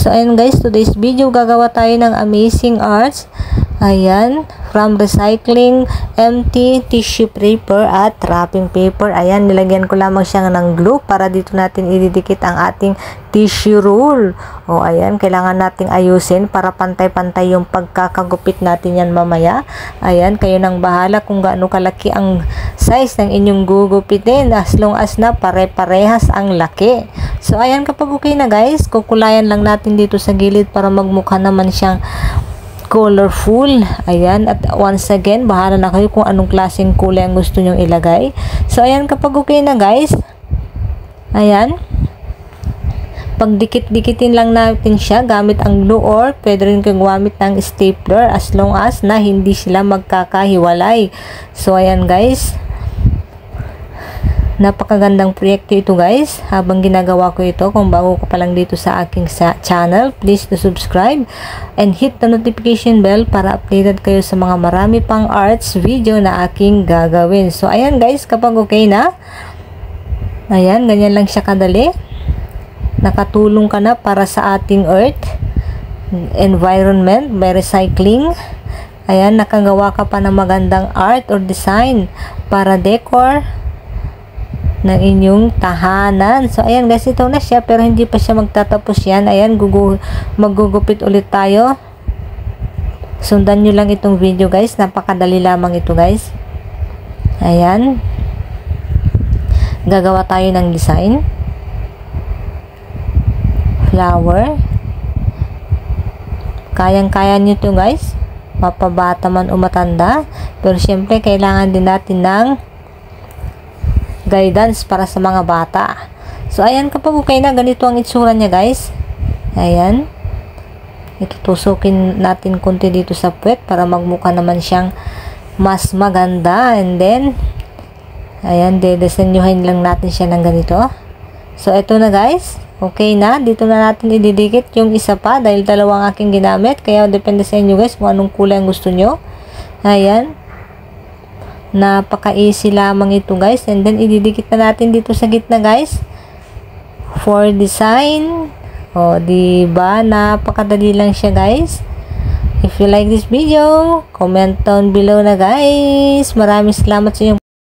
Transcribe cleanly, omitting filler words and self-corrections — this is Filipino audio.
So ayan guys, today's video gagawa tayo ng amazing arts. Ayan, from recycling, empty tissue paper at wrapping paper. Ayan, nilagyan ko lamang siya ng glue para dito natin ididikit ang ating tissue roll. O ayan, kailangan nating ayusin para pantay-pantay yung pagkakagupit natin yan mamaya. Ayan, kayo nang bahala kung gaano kalaki ang size ng inyong gugupitin as long as na pare-parehas ang laki. So ayan, kapag okay na guys, kukulayan lang natin dito sa gilid para magmukha naman siyang colorful. Ayan, at once again, bahala na kayo kung anong klaseng kulay ang gusto nyong ilagay. So ayan, kapag okay na guys, ayan, pagdikit-dikitin lang natin siya gamit ang glue or pwede rin kang gumamit ng stapler as long as na hindi sila magkakahiwalay. So ayan guys, napakagandang proyekto ito guys. Habang ginagawa ko ito, kung bago ka pa lang dito sa aking channel, please to subscribe and hit the notification bell para updated kayo sa mga marami pang arts video na aking gagawin. So ayan guys, kapag okay na, ayan, ganyan lang siya kadali. Nakatulong ka na para sa ating earth, environment by recycling. Ayan, nakagawa ka pa ng magandang art or design para decor ng inyong tahanan. So ayan guys, ito na siya pero hindi pa siya magtatapos yan. Ayan, magugupit ulit tayo. Sundan nyo lang itong video guys, napakadali lamang ito guys. Ayan, gagawa tayo ng design, flower. Kayang-kaya nyo ito guys, mapabata man o matanda, pero syempre kailangan din natin ng guidance para sa mga bata. So ayan, kapag okay na, ganito ang itsura niya guys. Ayan, itutusukin natin konti dito sa puwet para magmukha naman siyang mas maganda. And then ayan, dedesenyohin lang natin siya ng ganito. So ito na guys, okay na. Dito na natin ididikit yung isa pa dahil dalawang aking ginamit, kaya depende sa inyo guys kung anong kulay ang gusto nyo. Ayan, napaka-easy lamang ito guys. And then ididikit na natin dito sa gitna guys for design. O diba, napakadali lang siya guys. If you like this video, comment down below na guys. Maraming salamat sa inyo.